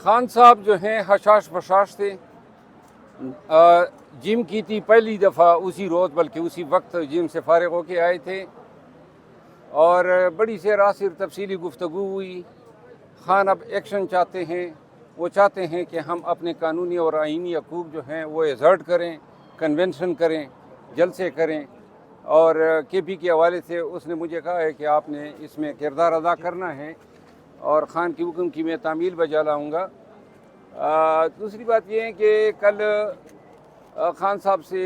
خان صاحب جو ہیں حشاش بشاش تھے. جم کی تھی پہلی دفعہ اسی روز، بلکہ اسی وقت جم سے فارغ ہو کے آئے تھے اور بڑی سے راسر تفصیلی گفتگو ہوئی. خان اب ایکشن چاہتے ہیں، وہ چاہتے ہیں کہ ہم اپنے قانونی اور آئینی حقوق جو ہیں وہ ایزرٹ کریں، کنونشن کریں، جلسے کریں. اور کے پی کے حوالے سے اس نے مجھے کہا ہے کہ آپ نے اس میں کردار ادا کرنا ہے اور خان کی حکم کی میں تعمیل بجا لاؤں گا. دوسری بات یہ ہے کہ کل خان صاحب سے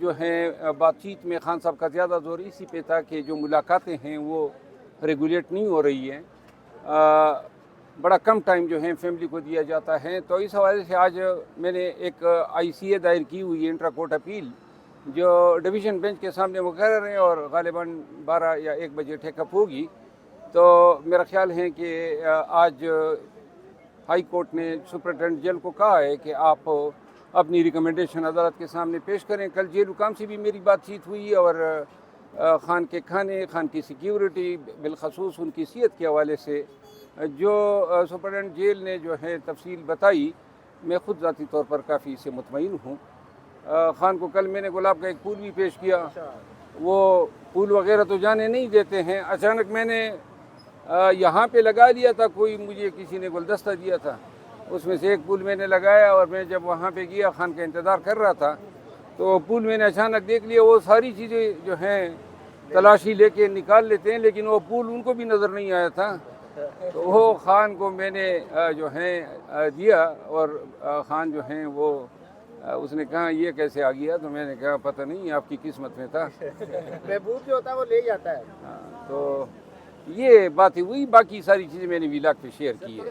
جو ہیں بات چیت میں خان صاحب کا زیادہ زور اسی پہ تھا کہ جو ملاقاتیں ہیں وہ ریگولیٹ نہیں ہو رہی ہیں، بڑا کم ٹائم جو ہے فیملی کو دیا جاتا ہے. تو اس حوالے سے آج میں نے ایک ICA دائر کی ہوئی ہے، انٹرا کورٹ اپیل، جو ڈویژن بینچ کے سامنے مقرر ہے اور غالباً 12 یا 1 بجے ٹیک اپ ہوگی. تو میرا خیال ہے کہ آج ہائی کورٹ نے سپرنٹینڈنٹ جیل کو کہا ہے کہ آپ اپنی ریکمنڈیشن عدالت کے سامنے پیش کریں. کل جیل حکام سے بھی میری بات چیت ہوئی اور خان کے کھانے، خان کی سیکیورٹی، بالخصوص ان کی صحت کے حوالے سے جو سپرنٹینڈنٹ جیل نے جو ہے تفصیل بتائی، میں خود ذاتی طور پر کافی سے مطمئن ہوں. خان کو کل میں نے گلاب کا ایک پھول بھی پیش کیا. وہ پھول وغیرہ تو جانے نہیں دیتے ہیں. اچانک میں نے یہاں پہ لگا دیا تھا، کوئی مجھے کسی نے گلدستہ دیا تھا، اس میں سے ایک پھول میں نے لگایا اور میں جب وہاں پہ گیا خان کا انتظار کر رہا تھا تو پھول میں نے اچانک دیکھ لیا. وہ ساری چیزیں جو ہیں تلاشی لے کے نکال لیتے ہیں لیکن وہ پھول ان کو بھی نظر نہیں آیا تھا. تو وہ خان کو میں نے جو ہے دیا اور خان جو ہیں وہ اس نے کہا یہ کیسے آ گیا؟ تو میں نے کہا پتہ نہیں، آپ کی قسمت میں تھا. محبوب جو ہوتا ہے وہ لے جاتا ہے. تو یہ باتیں ہوئی، باقی ساری چیزیں میں نے ویلاگ پہ شیئر کی ہے.